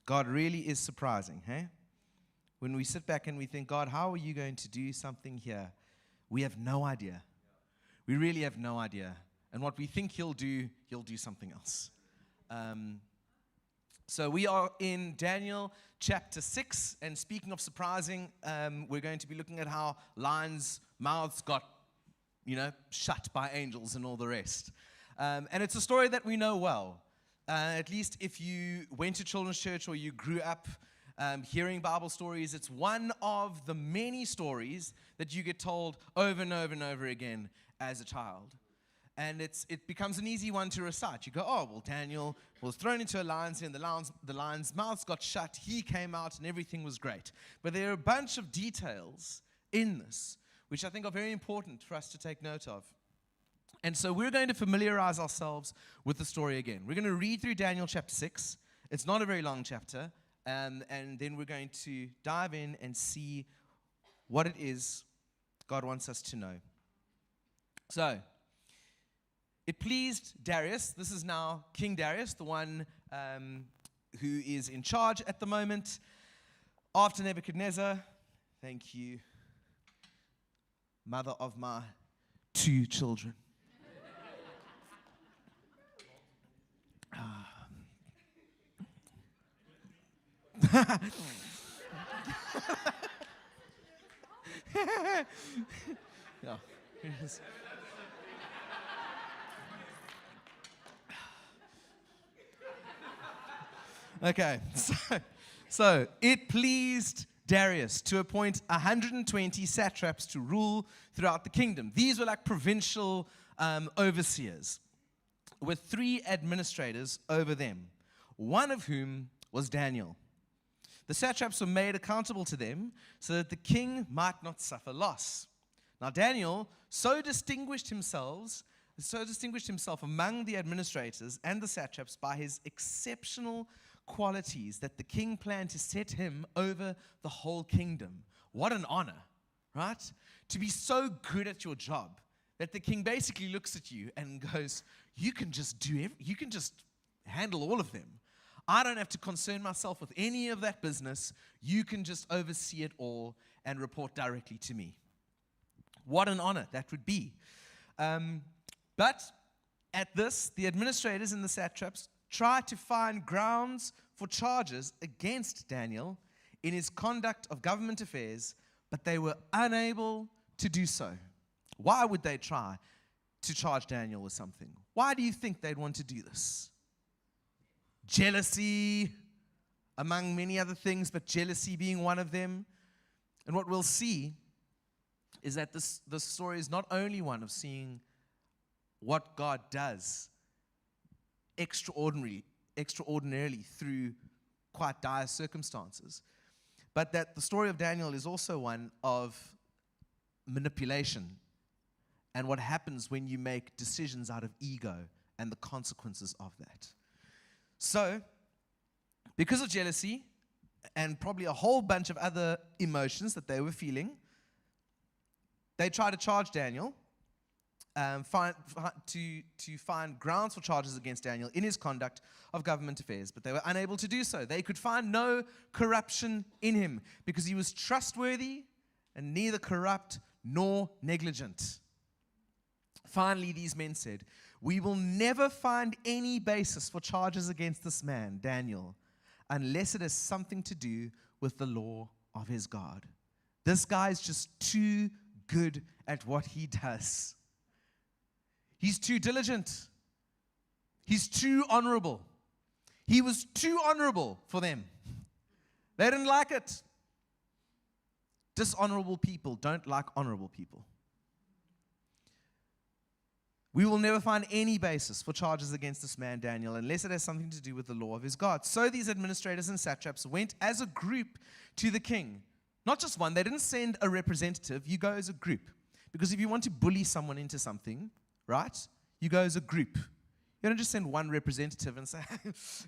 God really is surprising, hey? When we sit back and we think, God, how are you going to do something here? We have no idea. We really have no idea. And what we think he'll do something else. So we are in Daniel chapter 6. And speaking of surprising, we're going to be looking at how lions' mouths got, shut by angels and all the rest. And it's a story that we know well. At least if you went to children's church or you grew up hearing Bible stories, it's one of the many stories that you get told over and over and over again as a child. And it becomes an easy one to recite. You go, oh, well, Daniel was thrown into a lion's den, the lion's mouth got shut, he came out, and everything was great. But there are a bunch of details in this, which I think are very important for us to take note of. And so we're going to familiarize ourselves with the story again. We're going to read through Daniel chapter 6. It's not a very long chapter. And then we're going to dive in and see what it is God wants us to know. So, it pleased Darius. This is now King Darius, the one who is in charge at the moment. After Nebuchadnezzar, thank you, mother of my 2 children. Yeah. Okay, so it pleased Darius to appoint 120 satraps to rule throughout the kingdom. These were like provincial overseers with 3 administrators over them, one of whom was Daniel. The satraps were made accountable to them so that the king might not suffer loss. Now Daniel so distinguished himself among the administrators and the satraps by his exceptional qualities that the king planned to set him over the whole kingdom. What an honor, right? To be so good at your job that the king basically looks at you and goes, you can just handle all of them. I don't have to concern myself with any of that business. You can just oversee it all and report directly to me. What an honor that would be. But at this, the administrators and the satraps tried to find grounds for charges against Daniel in his conduct of government affairs, but they were unable to do so. Why would they try to charge Daniel with something? Why do you think they'd want to do this? Jealousy, among many other things, but jealousy being one of them. And what we'll see is that this story is not only one of seeing what God does extraordinarily through quite dire circumstances, but that the story of Daniel is also one of manipulation and what happens when you make decisions out of ego and the consequences of that. So, because of jealousy and probably a whole bunch of other emotions that they were feeling, they tried to charge Daniel, to find grounds for charges against Daniel in his conduct of government affairs, but they were unable to do so. They could find no corruption in him because he was trustworthy and neither corrupt nor negligent. Finally, these men said, we will never find any basis for charges against this man, Daniel, unless it has something to do with the law of his God. This guy is just too good at what he does. He's too diligent. He's too honorable. He was too honorable for them. They didn't like it. Dishonorable people don't like honorable people. We will never find any basis for charges against this man, Daniel, unless it has something to do with the law of his God. So these administrators and satraps went as a group to the king. Not just one. They didn't send a representative. You go as a group. Because if you want to bully someone into something, right, you go as a group. You don't just send one representative and say,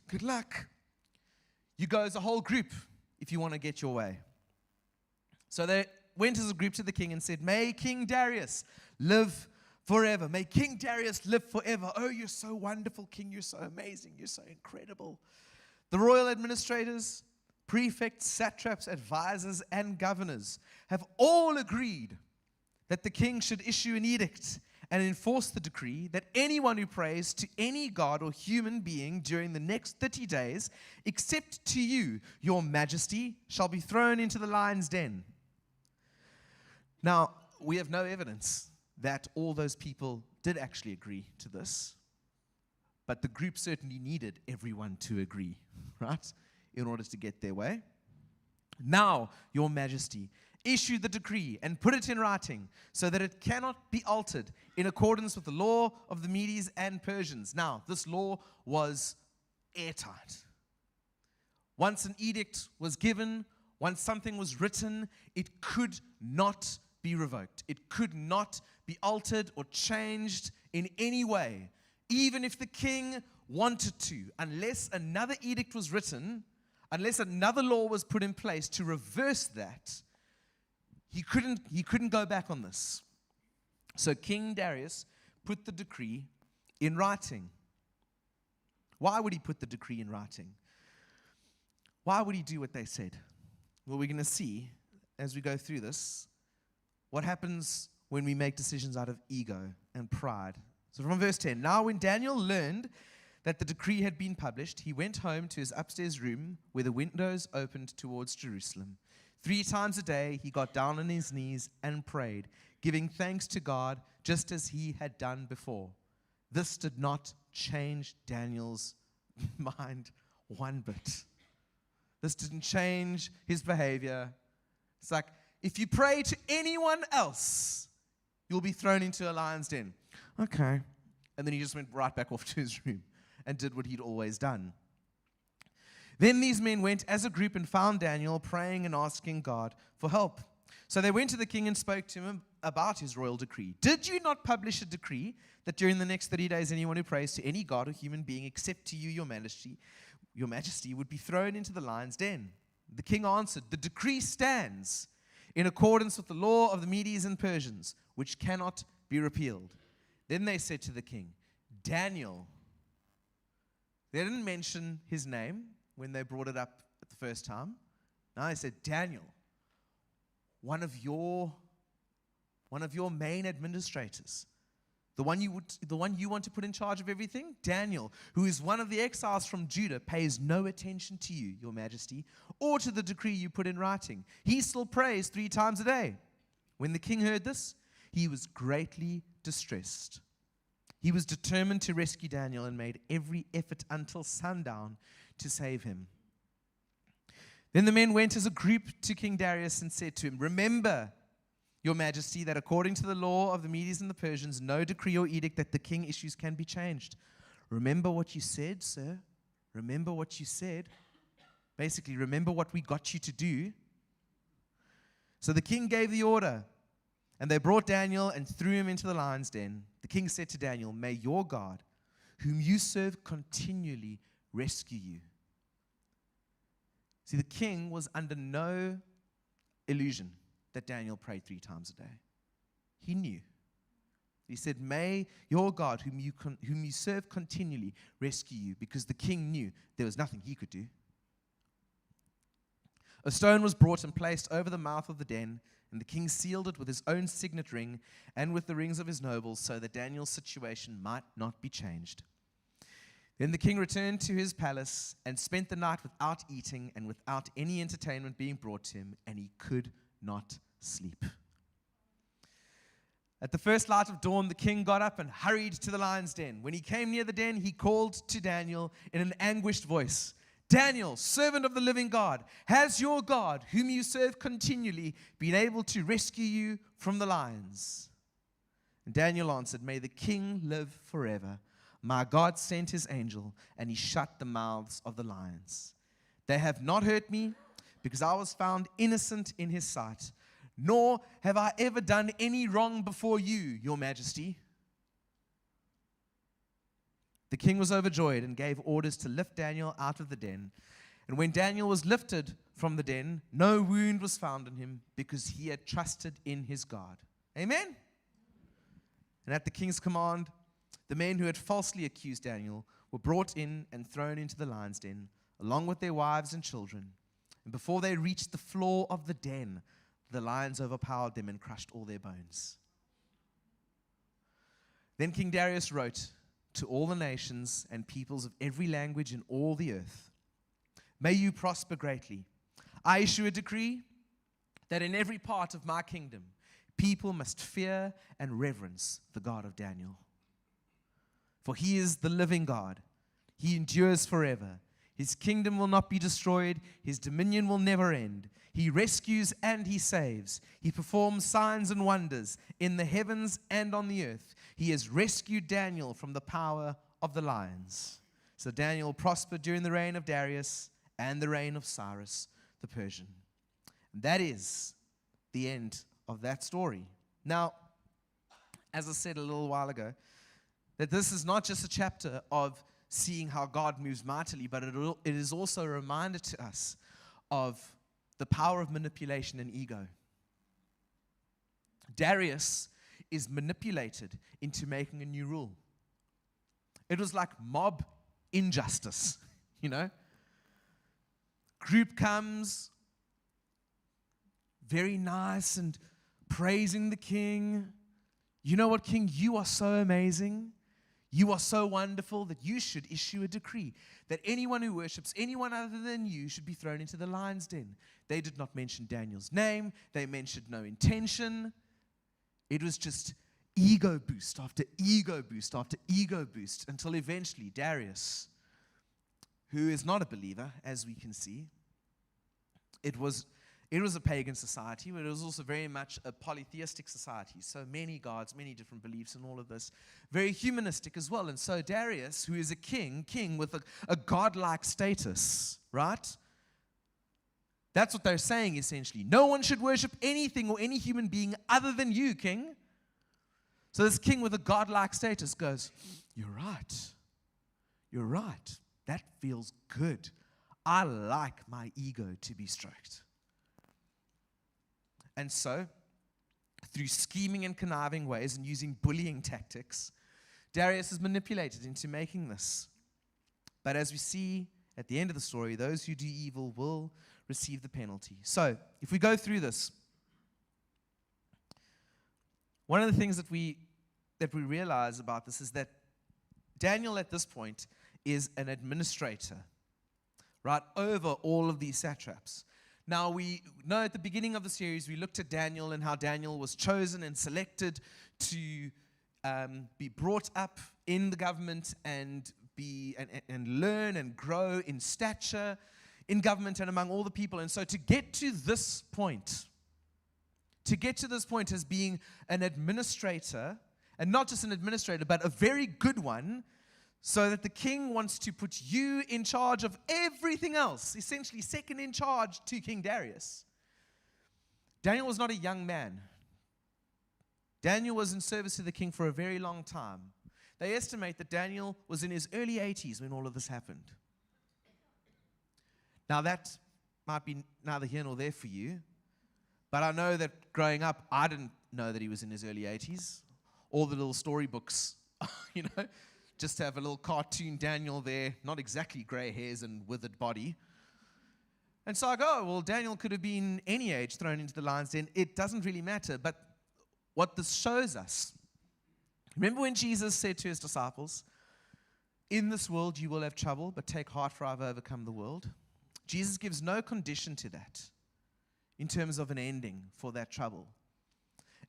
good luck. You go as a whole group if you want to get your way. So they went as a group to the king and said, may King Darius live forever. May King Darius live forever. Oh, you're so wonderful, King. You're so amazing. You're so incredible. The royal administrators, prefects, satraps, advisors, and governors have all agreed that the king should issue an edict and enforce the decree that anyone who prays to any god or human being during the next 30 days, except to you, your majesty, shall be thrown into the lion's den. Now, we have no evidence that all those people did actually agree to this, but the group certainly needed everyone to agree, right, in order to get their way. Now, your majesty, issue the decree and put it in writing so that it cannot be altered in accordance with the law of the Medes and Persians. Now, this law was airtight. Once an edict was given, once something was written, it could not be revoked. It could not be altered or changed in any way, even if the king wanted to, unless another edict was written, unless another law was put in place to reverse that. He couldn't go back on this. So King Darius put the decree in writing. Why would he put the decree in writing? Why would he do what they said? Well, we're going to see as we go through this what happens when we make decisions out of ego and pride. So from verse 10, now when Daniel learned that the decree had been published, he went home to his upstairs room where the windows opened towards Jerusalem. 3 times a day, he got down on his knees and prayed, giving thanks to God just as he had done before. This did not change Daniel's mind one bit. This didn't change his behavior. It's like, if you pray to anyone else, you'll be thrown into a lion's den. Okay. And then he just went right back off to his room and did what he'd always done. Then these men went as a group and found Daniel praying and asking God for help. So they went to the king and spoke to him about his royal decree. Did you not publish a decree that during the next 30 days anyone who prays to any god or human being except to you, your majesty, would be thrown into the lion's den? The king answered, the decree stands in accordance with the law of the Medes and Persians, which cannot be repealed. Then they said to the king, Daniel. They didn't mention his name when they brought it up at the first time. Now they said, Daniel, one of your main administrators, the one you want to put in charge of everything, Daniel, who is one of the exiles from Judah, pays no attention to you, your majesty, or to the decree you put in writing. He still prays 3 times a day. When the king heard this, he was greatly distressed. He was determined to rescue Daniel and made every effort until sundown to save him. Then the men went as a group to King Darius and said to him, remember, your majesty, that according to the law of the Medes and the Persians, no decree or edict that the king issues can be changed. Remember what you said, sir? Remember what you said? Basically, remember what we got you to do. So the king gave the order, and they brought Daniel and threw him into the lion's den. The king said to Daniel, may your God, whom you serve continually, rescue you. See, the king was under no illusion that Daniel prayed 3 times a day. He knew. He said, may your God, whom you serve continually, rescue you, because the king knew there was nothing he could do. A stone was brought and placed over the mouth of the den, and the king sealed it with his own signet ring and with the rings of his nobles, so that Daniel's situation might not be changed. Then the king returned to his palace and spent the night without eating and without any entertainment being brought to him, and he could not sleep. At the first light of dawn, the king got up and hurried to the lion's den. When he came near the den, he called to Daniel in an anguished voice, Daniel, servant of the living God, has your God, whom you serve continually, been able to rescue you from the lions? And Daniel answered, may the king live forever. My God sent his angel, and he shut the mouths of the lions. They have not hurt me, because I was found innocent in his sight, nor have I ever done any wrong before you, your majesty. The king was overjoyed and gave orders to lift Daniel out of the den. And when Daniel was lifted from the den, no wound was found in him, because he had trusted in his God. Amen? And at the king's command, the men who had falsely accused Daniel were brought in and thrown into the lion's den, along with their wives and children. And before they reached the floor of the den, the lions overpowered them and crushed all their bones. Then King Darius wrote to all the nations and peoples of every language in all the earth, may you prosper greatly. I issue a decree that in every part of my kingdom, people must fear and reverence the God of Daniel. For he is the living God. He endures forever. His kingdom will not be destroyed. His dominion will never end. He rescues and he saves. He performs signs and wonders in the heavens and on the earth. He has rescued Daniel from the power of the lions. So Daniel prospered during the reign of Darius and the reign of Cyrus the Persian. And that is the end of that story. Now, as I said a little while ago, that this is not just a chapter of seeing how God moves mightily, but it is also a reminder to us of the power of manipulation and ego. Darius is manipulated into making a new rule. It was like mob injustice, you know. Group comes, very nice and praising the king. You know what, king? You are so amazing. You are so wonderful that you should issue a decree that anyone who worships anyone other than you should be thrown into the lion's den. They did not mention Daniel's name. They mentioned no intention. It was just ego boost after ego boost after ego boost until eventually Darius, who is not a believer, as we can see, it was a pagan society, but it was also very much a polytheistic society. So many gods, many different beliefs and all of this. Very humanistic as well. And so Darius, who is a king with a godlike status, right? That's what they're saying essentially. No one should worship anything or any human being other than you, king. So this king with a godlike status goes, you're right. You're right. That feels good. I like my ego to be stroked. And so, through scheming and conniving ways and using bullying tactics, Darius is manipulated into making this. But as we see at the end of the story, those who do evil will receive the penalty. So, if we go through this, one of the things that we realize about this is that Daniel at this point is an administrator, right, over all of these satraps. Now, we know at the beginning of the series, we looked at Daniel and how Daniel was chosen and selected to be brought up in the government and learn and grow in stature in government and among all the people. And so to get to this point as being an administrator, and not just an administrator, but a very good one, so that the king wants to put you in charge of everything else, essentially second in charge to King Darius. Daniel was not a young man. Daniel was in service to the king for a very long time. They estimate that Daniel was in his early 80s when all of this happened. Now that might be neither here nor there for you, but I know that growing up, I didn't know that he was in his early 80s. All the little storybooks, you know, just to have a little cartoon Daniel there, not exactly gray hairs and withered body. And so I go, well, Daniel could have been any age thrown into the lion's den. It doesn't really matter. But what this shows us, remember when Jesus said to his disciples, in this world you will have trouble, but take heart, for I've overcome the world. Jesus gives no condition to that in terms of an ending for that trouble.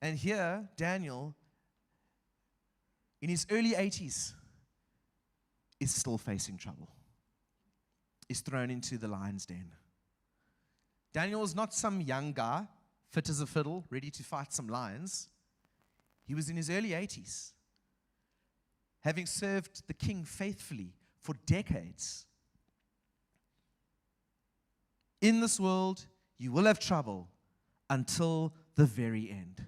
And here, Daniel, in his early 80s, is still facing trouble, is thrown into the lion's den. Daniel was not some young guy, fit as a fiddle, ready to fight some lions. He was in his early 80s, having served the king faithfully for decades. In this world, you will have trouble until the very end.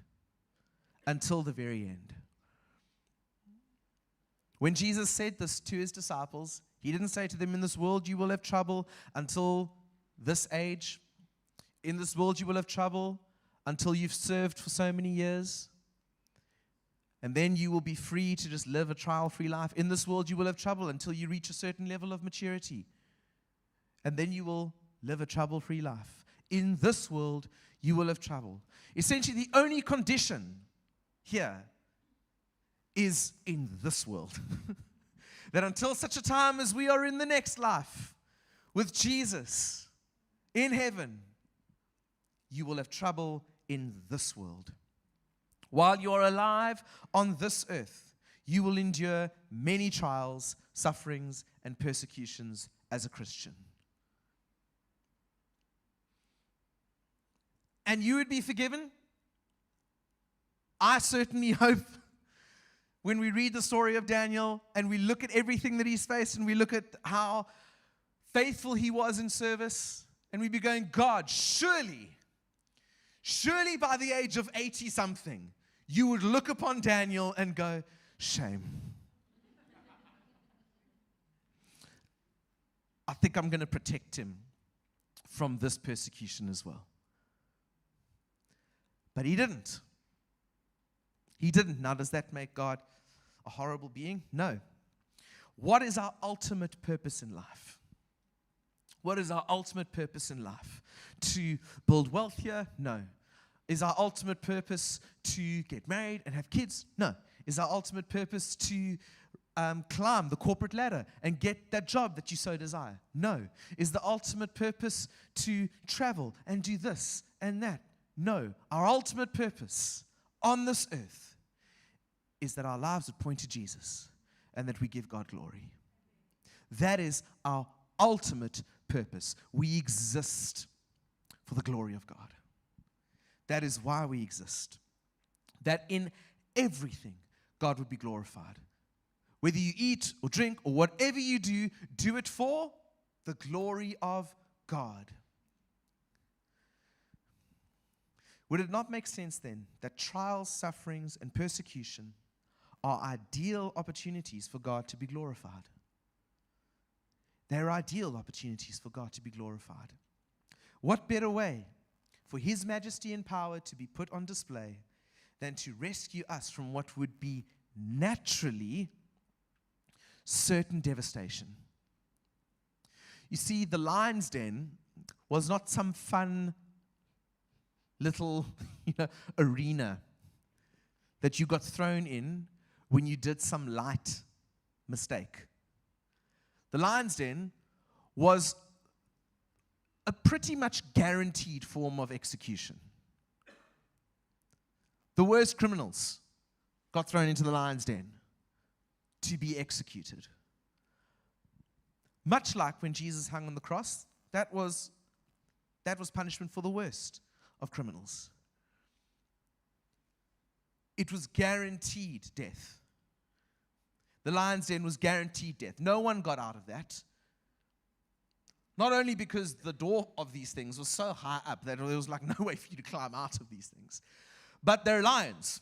Until the very end. When Jesus said this to his disciples, he didn't say to them, in this world you will have trouble until this age. In this world you will have trouble until you've served for so many years. And then you will be free to just live a trial-free life. In this world you will have trouble until you reach a certain level of maturity. and then you will live a trouble-free life. In this world, you will have trouble. Essentially, the only condition here is in this world. That until such a time as we are in the next life with Jesus in heaven, you will have trouble in this world. While you are alive on this earth, you will endure many trials, sufferings, and persecutions as a Christian. And you would be forgiven? I certainly hope when we read the story of Daniel and we look at everything that he's faced and we look at how faithful he was in service, and we be going, God, surely by the age of 80-something, you would look upon Daniel and go, shame. I think I'm going to protect him from this persecution as well. But he didn't. He didn't. Now, does that make God a horrible being? No. What is our ultimate purpose in life? What is our ultimate purpose in life? To build wealth here? No. Is our ultimate purpose to get married and have kids? No. Is our ultimate purpose to climb the corporate ladder and get that job that you so desire? No. Is the ultimate purpose to travel and do this and that? No. Our ultimate purpose on this earth is that our lives would point to Jesus and that we give God glory. That is our ultimate purpose. We exist for the glory of God. That is why we exist. That in everything, God would be glorified. Whether you eat or drink or whatever you do, do it for the glory of God. Would it not make sense then that trials, sufferings, and persecution are ideal opportunities for God to be glorified? They're ideal opportunities for God to be glorified. What better way for His majesty and power to be put on display than to rescue us from what would be naturally certain devastation? You see, the lion's den was not some fun little arena that you got thrown in when you did some light mistake. The lion's den was a pretty much guaranteed form of execution. The worst criminals got thrown into the lion's den to be executed. Much like when Jesus hung on the cross, that was punishment for the worst of criminals. It was guaranteed death. The lion's den was guaranteed death. No one got out of that. Not only because the door of these things was so high up that there was like no way for you to climb out of these things, but they're lions.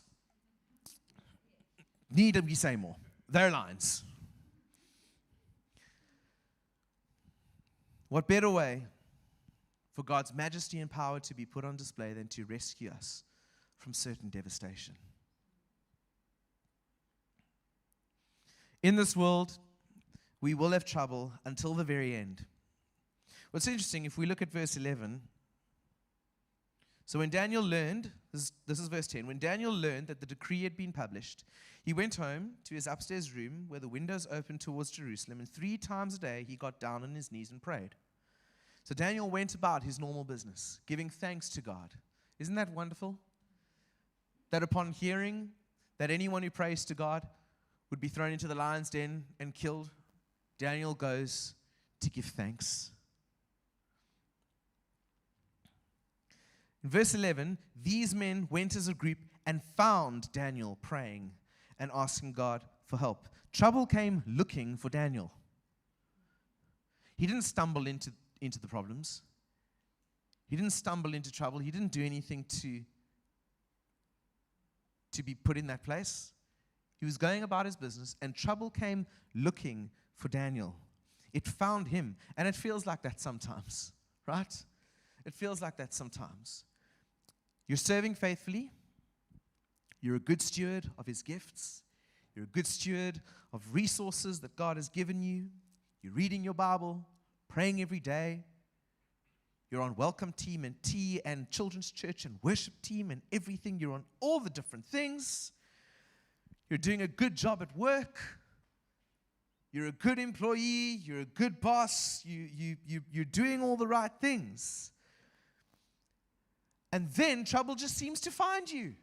Need we say more? They're lions. What better way for God's majesty and power to be put on display than to rescue us from certain devastation? In this world, we will have trouble until the very end. What's interesting, if we look at verse 11, so when Daniel learned, this is verse 10, when Daniel learned that the decree had been published, he went home to his upstairs room where the windows opened towards Jerusalem, and 3 times a day he got down on his knees and prayed. So Daniel went about his normal business, giving thanks to God. Isn't that wonderful? That upon hearing that anyone who prays to God would be thrown into the lion's den and killed, Daniel goes to give thanks. In verse 11, these men went as a group and found Daniel praying and asking God for help. Trouble came looking for Daniel. He didn't stumble into the problems. He didn't stumble into trouble. He didn't do anything to be put in that place. He was going about his business, and trouble came looking for Daniel. It found him, and it feels like that sometimes, right? It feels like that sometimes. You're serving faithfully. You're a good steward of His gifts. You're a good steward of resources that God has given you. You're reading your Bible, praying every day. You're on welcome team and tea and children's church and worship team and everything. You're on all the different things. You're doing a good job at work. You're a good employee. You're a good boss. You're doing all the right things. And then trouble just seems to find you.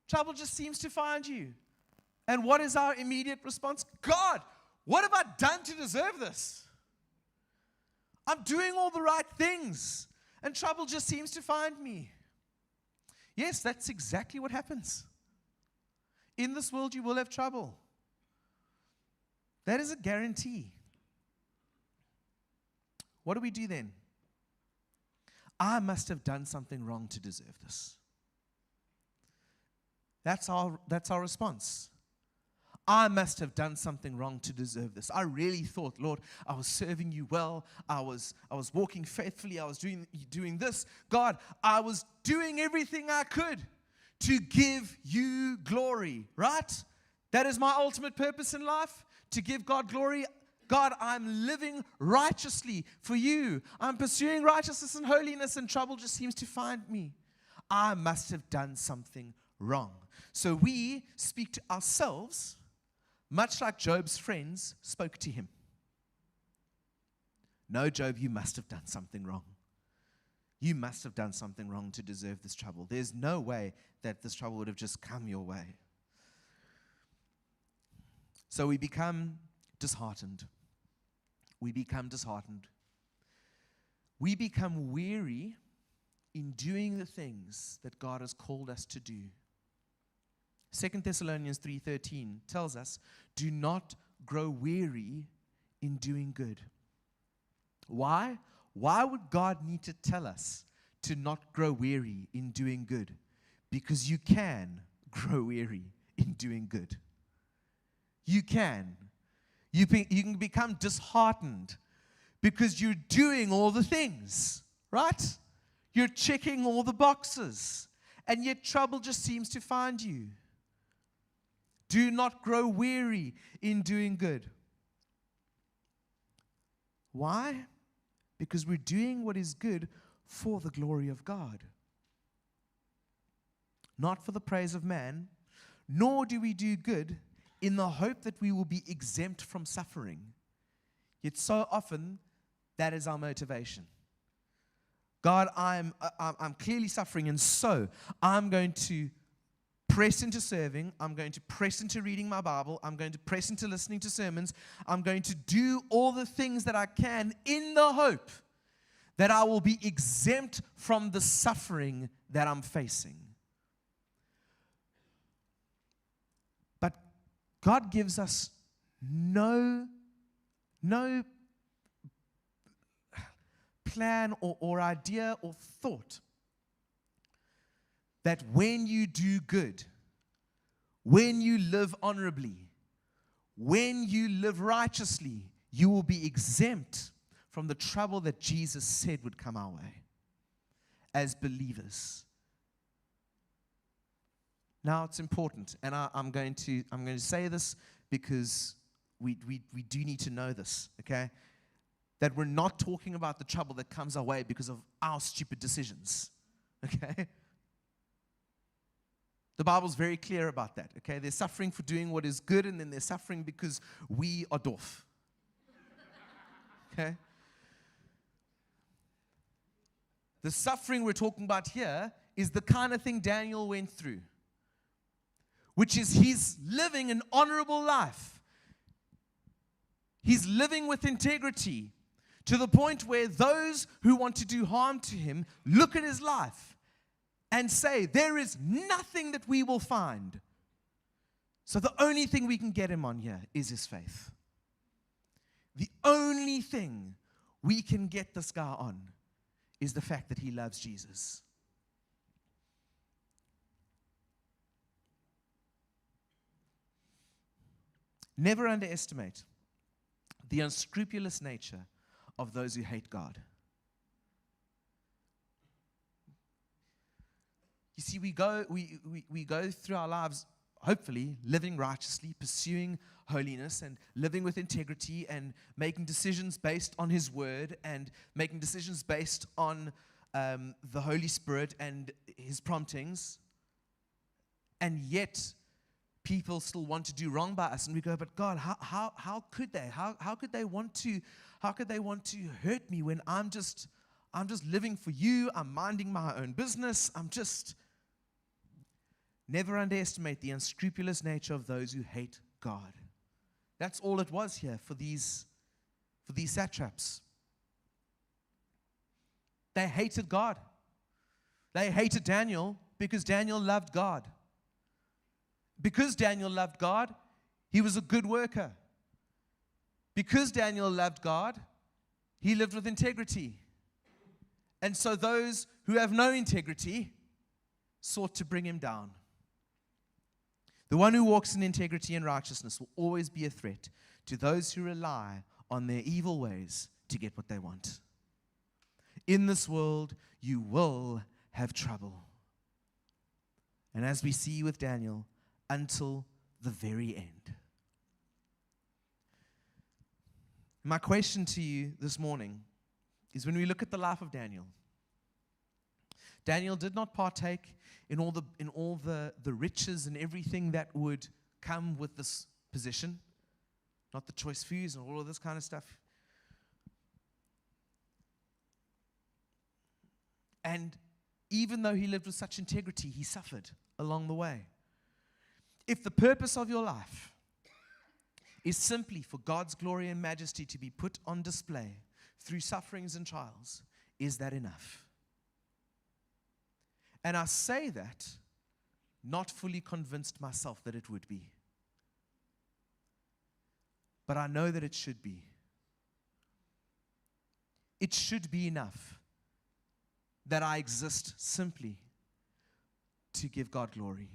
Trouble just seems to find you. And what is our immediate response? God, what have I done to deserve this? I'm doing all the right things, and trouble just seems to find me. Yes, that's exactly what happens. In this world, you will have trouble. That is a guarantee. What do we do then? I must have done something wrong to deserve this. That's our response. I must have done something wrong to deserve this. I really thought, Lord, I was serving you well. I was walking faithfully. I was doing this. God, I was doing everything I could to give you glory, right? That is my ultimate purpose in life, to give God glory. God, I'm living righteously for you. I'm pursuing righteousness and holiness, and trouble just seems to find me. I must have done something wrong. So we speak to ourselves much like Job's friends spoke to him. No, Job, you must have done something wrong. You must have done something wrong to deserve this trouble. There's no way that this trouble would have just come your way. So we become disheartened. We become disheartened. We become weary in doing the things that God has called us to do. 2 Thessalonians 3:13 tells us, do not grow weary in doing good. Why? Why would God need to tell us to not grow weary in doing good? Because you can grow weary in doing good. You can. You can become disheartened because you're doing all the things, right? You're checking all the boxes, and yet trouble just seems to find you. Do not grow weary in doing good. Why? Because we're doing what is good for the glory of God. Not for the praise of man, nor do we do good in the hope that we will be exempt from suffering. Yet so often, that is our motivation. God, I'm clearly suffering, and so I'm going to press into serving. I'm going to press into reading my Bible. I'm going to press into listening to sermons. I'm going to do all the things that I can in the hope that I will be exempt from the suffering that I'm facing. But God gives us no plan or idea or thought that when you do good, when you live honorably, when you live righteously, you will be exempt from the trouble that Jesus said would come our way as believers. Now it's important, and I'm going to say this because we do need to know this, okay? That we're not talking about the trouble that comes our way because of our stupid decisions, okay? The Bible's very clear about that, okay? There's suffering for doing what is good, and then there's suffering because we are doof. Okay? The suffering we're talking about here is the kind of thing Daniel went through, which is he's living an honorable life. He's living with integrity to the point where those who want to do harm to him look at his life and say, there is nothing that we will find. So the only thing we can get him on here is his faith. The only thing we can get this guy on is the fact that he loves Jesus. Never underestimate the unscrupulous nature of those who hate God. You see, we go through our lives hopefully living righteously, pursuing holiness, and living with integrity, and making decisions based on His Word, and making decisions based on the Holy Spirit and His promptings. And yet, people still want to do wrong by us, and we go, but God, how could they? How could they want to hurt me when I'm just living for you? I'm minding my own business. Never underestimate the unscrupulous nature of those who hate God. That's all it was here for these satraps. They hated God. They hated Daniel because Daniel loved God. Because Daniel loved God, he was a good worker. Because Daniel loved God, he lived with integrity. And so those who have no integrity sought to bring him down. The one who walks in integrity and righteousness will always be a threat to those who rely on their evil ways to get what they want. In this world, you will have trouble. And as we see with Daniel, until the very end. My question to you this morning is, when we look at the life of Daniel, Daniel did not partake in all the riches and everything that would come with this position, not the choice foods and all of this kind of stuff. And even though he lived with such integrity, he suffered along the way. If the purpose of your life is simply for God's glory and majesty to be put on display through sufferings and trials, is that enough? And I say that not fully convinced myself that it would be. But I know that it should be. It should be enough that I exist simply to give God glory,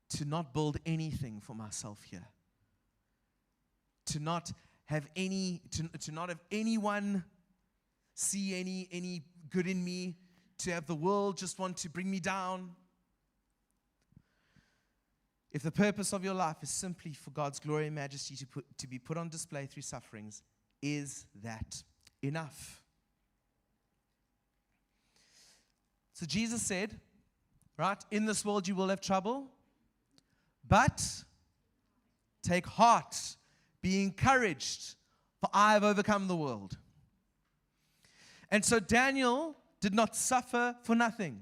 to not build anything for myself here, to not have anyone see any good in me, to have the world just want to bring me down. If the purpose of your life is simply for God's glory and majesty to be put on display through sufferings, is that enough? So Jesus said, right, in this world you will have trouble, but take heart, be encouraged, for I have overcome the world. And so Daniel did not suffer for nothing.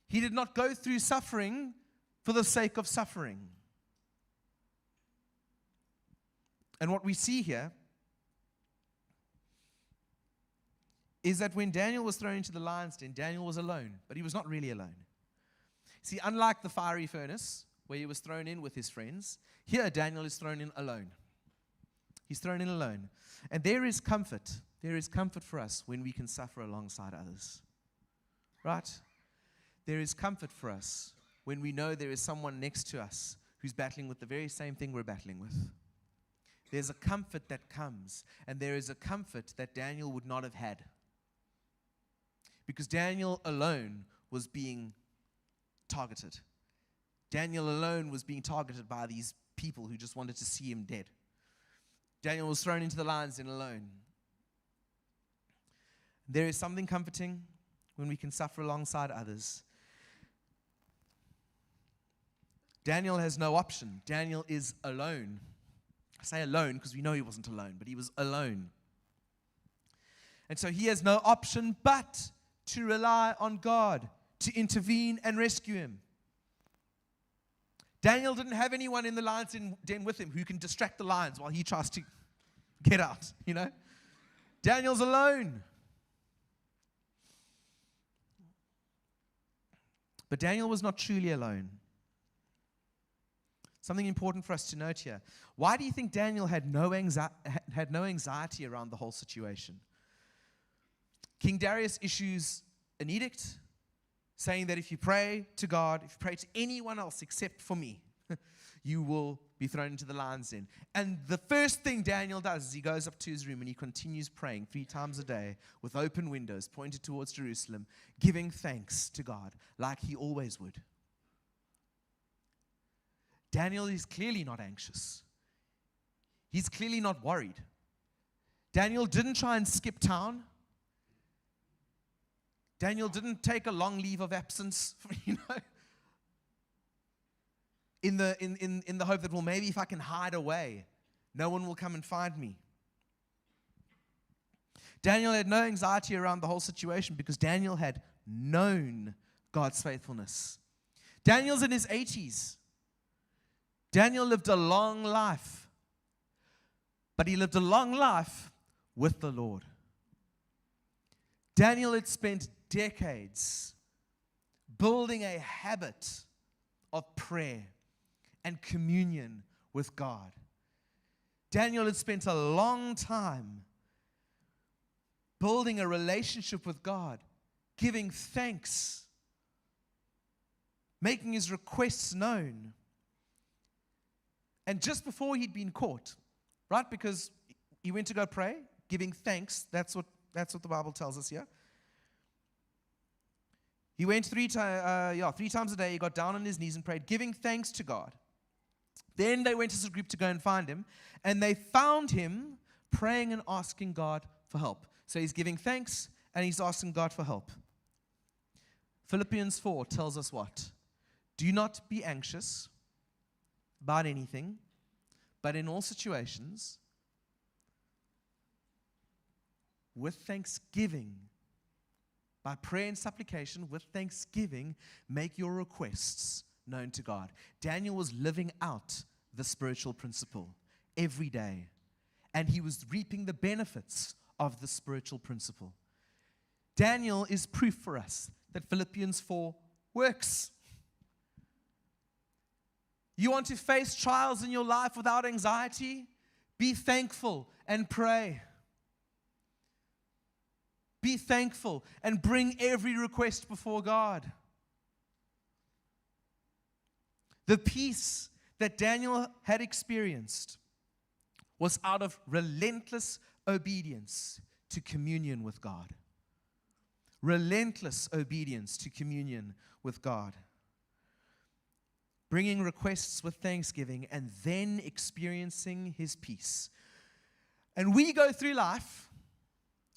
He did not go through suffering for the sake of suffering. And what we see here is that when Daniel was thrown into the lion's den, Daniel was alone, but he was not really alone. See, unlike the fiery furnace, where he was thrown in with his friends, here Daniel is thrown in alone. He's thrown in alone. And there is comfort. There is comfort for us when we can suffer alongside others. Right? There is comfort for us when we know there is someone next to us who's battling with the very same thing we're battling with. There's a comfort that comes, and there is a comfort that Daniel would not have had. Because Daniel alone was being targeted. Daniel alone was being targeted by these people who just wanted to see him dead. Daniel was thrown into the lion's den alone. There is something comforting when we can suffer alongside others. Daniel has no option. Daniel is alone. I say alone because we know he wasn't alone, but he was alone. And so he has no option but to rely on God to intervene and rescue him. Daniel didn't have anyone in the lion's den with him who can distract the lions while he tries to get out, you know. Daniel's alone. But Daniel was not truly alone. Something important for us to note here. Why do you think Daniel had no anxiety around the whole situation? King Darius issues an edict saying that if you pray to God, if you pray to anyone else except for me, you will be thrown into the lion's den. And the first thing Daniel does is he goes up to his room and he continues praying 3 times a day with open windows pointed towards Jerusalem, giving thanks to God like he always would. Daniel is clearly not anxious. He's clearly not worried. Daniel didn't try and skip town. Daniel didn't take a long leave of absence, in the hope that, well, maybe if I can hide away, no one will come and find me. Daniel had no anxiety around the whole situation because Daniel had known God's faithfulness. Daniel's in his 80s. Daniel lived a long life, but he lived a long life with the Lord. Daniel had spent decades building a habit of prayer and communion with God. Daniel had spent a long time building a relationship with God, giving thanks, making his requests known. And just before he'd been caught, right? Because he went to go pray, giving thanks. That's what the Bible tells us here. He went three times a day. He got down on his knees and prayed, giving thanks to God. Then they went as a group to go and find him, and they found him praying and asking God for help. So he's giving thanks, and he's asking God for help. Philippians 4 tells us what? Do not be anxious about anything, but in all situations, with thanksgiving, by prayer and supplication, with thanksgiving, make your requests known to God. Daniel was living out the spiritual principle every day, and he was reaping the benefits of the spiritual principle. Daniel is proof for us that Philippians 4 works. You want to face trials in your life without anxiety? Be thankful and pray. Be thankful and bring every request before God. The peace that Daniel had experienced was out of relentless obedience to communion with God. Relentless obedience to communion with God. Bringing requests with thanksgiving and then experiencing his peace. And we go through life,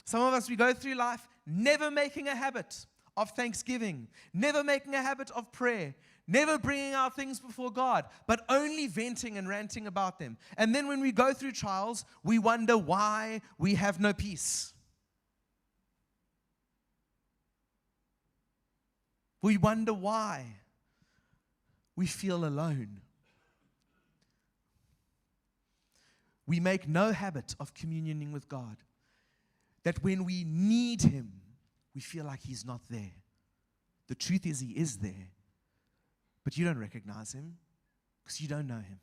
some of us, we go through life never making a habit of thanksgiving, never making a habit of prayer, never bringing our things before God, but only venting and ranting about them. And then when we go through trials, we wonder why we have no peace. We wonder why we feel alone. We make no habit of communioning with God. That when we need him, we feel like he's not there. The truth is he is there. But you don't recognize him because you don't know him.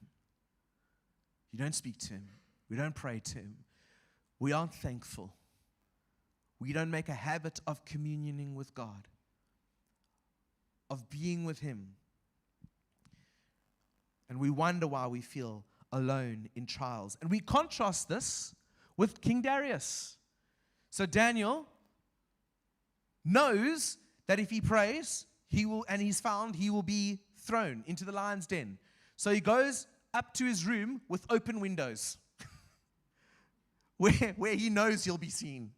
You don't speak to him. We don't pray to him. We aren't thankful. We don't make a habit of communioning with God, of being with him. And we wonder why we feel alone in trials. And we contrast this with King Darius. So Daniel knows that if he prays, he will be thrown into the lion's den. So he goes up to his room with open windows where he knows he'll be seen.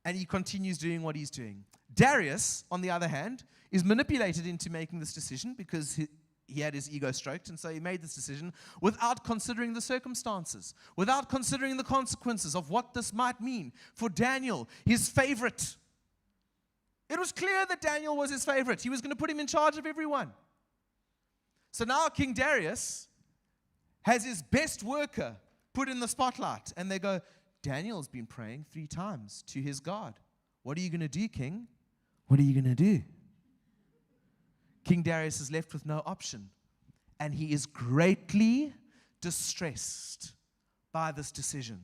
And he continues doing what he's doing. Darius, on the other hand, is manipulated into making this decision because he had his ego stroked, and so he made this decision without considering the circumstances, without considering the consequences of what this might mean for Daniel, his favorite. It was clear that Daniel was his favorite. He was going to put him in charge of everyone. So now King Darius has his best worker put in the spotlight, and they go, Daniel's been praying 3 times to his God. What are you going to do, King? What are you going to do? King Darius is left with no option, and he is greatly distressed by this decision.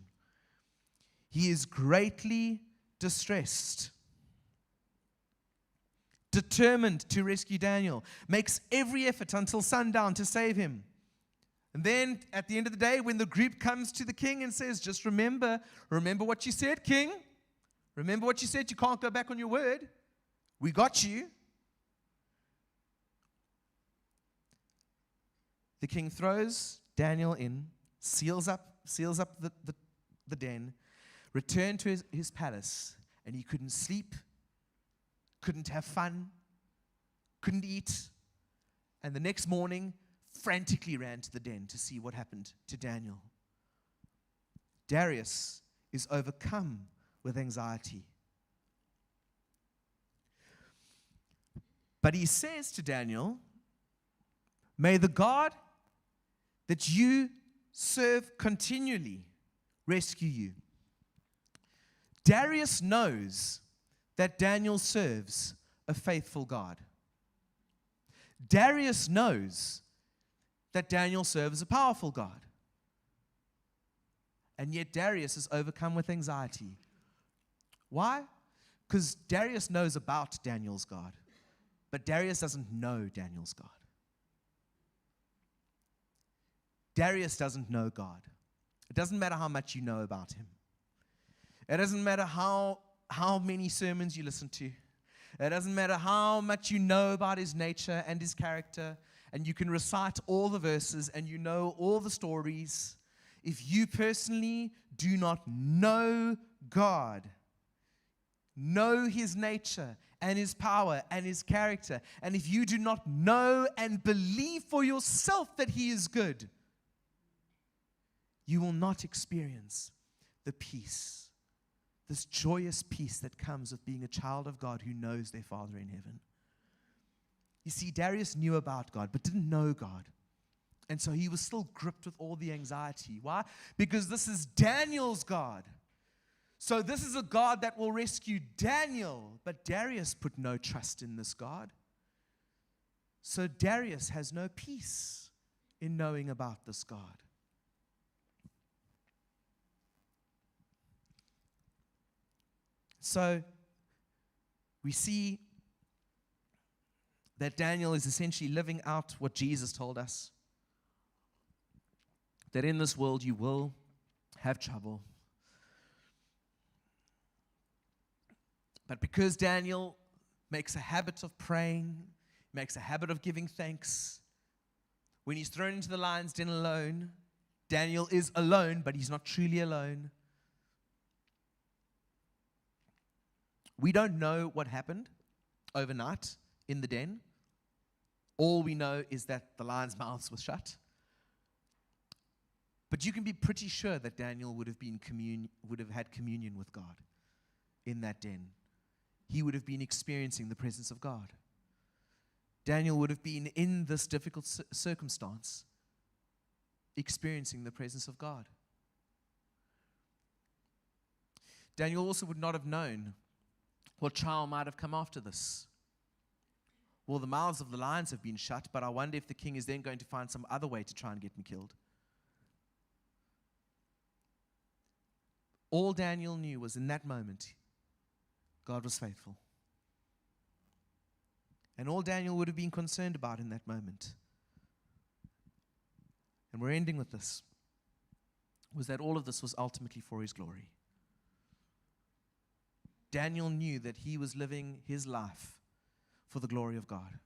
He is greatly distressed. Determined to rescue Daniel, makes every effort until sundown to save him. And then at the end of the day, when the group comes to the king and says, just remember what you said, king. Remember what you said, you can't go back on your word. We got you. The king throws Daniel in, seals up the den, returned to his palace, and he couldn't sleep, couldn't have fun, couldn't eat, and the next morning frantically ran to the den to see what happened to Daniel. Darius is overcome with anxiety. But he says to Daniel, "May the God that you serve continually rescue you." Darius knows that Daniel serves a faithful God. Darius knows that Daniel serves a powerful God. And yet Darius is overcome with anxiety. Why? Because Darius knows about Daniel's God, but Darius doesn't know Daniel's God. Darius doesn't know God. It doesn't matter how much you know about him. It doesn't matter how many sermons you listen to. It doesn't matter how much you know about his nature and his character, and you can recite all the verses and you know all the stories. If you personally do not know God, know his nature and his power and his character, and if you do not know and believe for yourself that he is good, you will not experience the peace, this joyous peace that comes with being a child of God who knows their Father in heaven. You see, Darius knew about God, but didn't know God. And so he was still gripped with all the anxiety. Why? Because this is Daniel's God. So this is a God that will rescue Daniel. But Darius put no trust in this God. So Darius has no peace in knowing about this God. So we see that Daniel is essentially living out what Jesus told us. That in this world you will have trouble. But because Daniel makes a habit of praying, makes a habit of giving thanks, when he's thrown into the lion's den alone, Daniel is alone, but he's not truly alone. We don't know what happened overnight in the den. All we know is that the lions' mouths were shut. But you can be pretty sure that Daniel would have had communion with God in that den. He would have been experiencing the presence of God. Daniel would have been in this difficult circumstance, experiencing the presence of God. Daniel also would not have known what trial might have come after this. Well, the mouths of the lions have been shut, but I wonder if the king is then going to find some other way to try and get me killed. All Daniel knew was in that moment, God was faithful. And all Daniel would have been concerned about in that moment, and we're ending with this, was that all of this was ultimately for his glory. Daniel knew that he was living his life for the glory of God.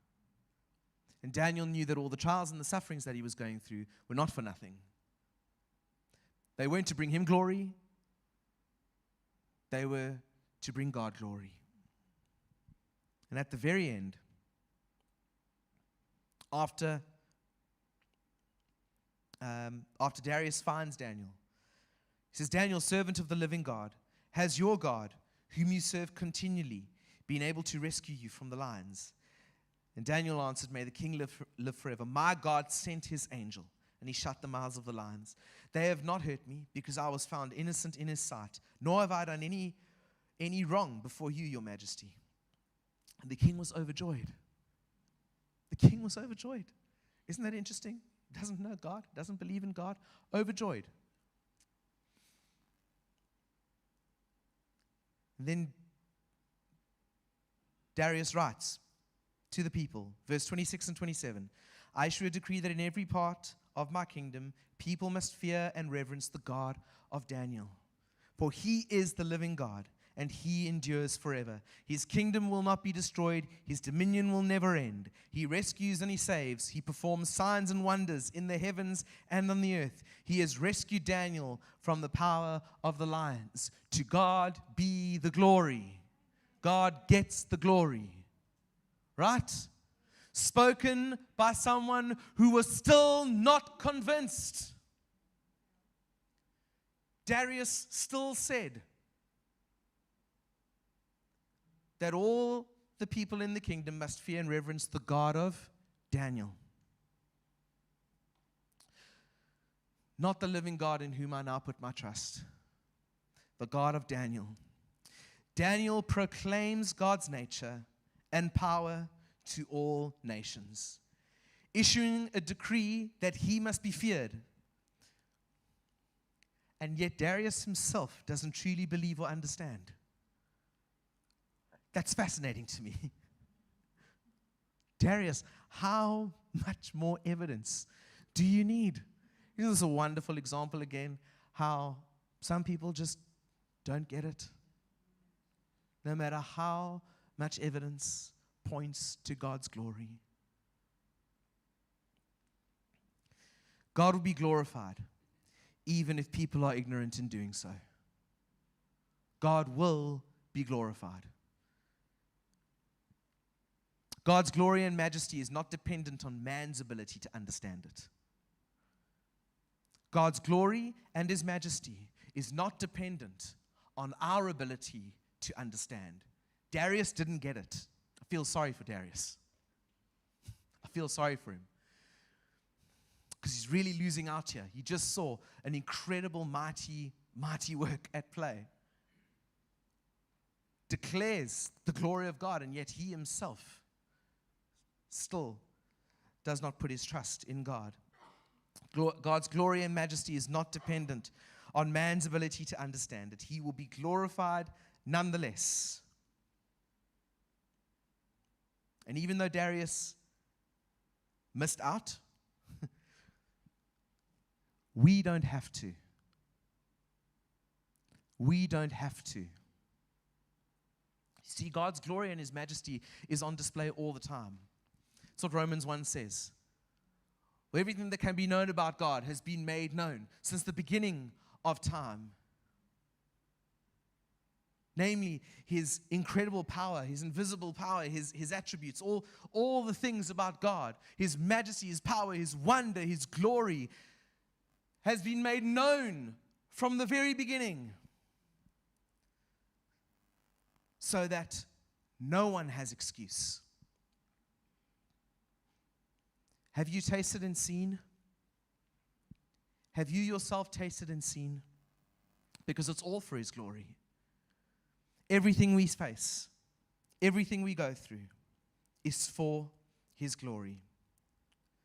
And Daniel knew that all the trials and the sufferings that he was going through were not for nothing. They weren't to bring him glory. They were to bring God glory. And at the very end, after Darius finds Daniel, he says, "Daniel, servant of the living God, has your God, whom you serve continually, been able to rescue you from the lions?" And Daniel answered, "May the king live forever. My God sent his angel, and he shut the mouths of the lions. They have not hurt me, because I was found innocent in his sight, nor have I done any wrong before you, your majesty." And the king was overjoyed. The king was overjoyed. Isn't that interesting? Doesn't know God, doesn't believe in God, overjoyed. And then Darius writes to the people, verse 26 and 27, "I issue a decree that in every part of my kingdom, people must fear and reverence the God of Daniel. For he is the living God, and he endures forever. His kingdom will not be destroyed. His dominion will never end. He rescues and he saves. He performs signs and wonders in the heavens and on the earth. He has rescued Daniel from the power of the lions. To God be the glory. God gets the glory. Right? Spoken by someone who was still not convinced. Darius still said that all the people in the kingdom must fear and reverence the God of Daniel. Not the living God in whom I now put my trust. The God of Daniel. Daniel proclaims God's nature and power to all nations, issuing a decree that he must be feared. And yet Darius himself doesn't truly believe or understand. That's fascinating to me. Darius, how much more evidence do you need? This is a wonderful example again, how some people just don't get it. No matter how much evidence points to God's glory. God will be glorified, even if people are ignorant in doing so. God will be glorified. God's glory and majesty is not dependent on man's ability to understand it. God's glory and his majesty is not dependent on our ability to understand. Darius didn't get it. I feel sorry for Darius. I feel sorry for him. Because he's really losing out here. He just saw an incredible, mighty work at play. Declares the glory of God, and yet he himself still does not put his trust in God. God's glory and majesty is not dependent on man's ability to understand it. He will be glorified nonetheless. And even though Darius missed out, we don't have to. We don't have to. See, God's glory and his majesty is on display all the time. That's what Romans 1 says. Everything that can be known about God has been made known since the beginning of time. Namely, his incredible power, his invisible power, his attributes, all the things about God, his majesty, his power, his wonder, his glory, has been made known from the very beginning. So that no one has excuse. Have you tasted and seen? Have you yourself tasted and seen? Because it's all for his glory. Everything we face, everything we go through is for his glory.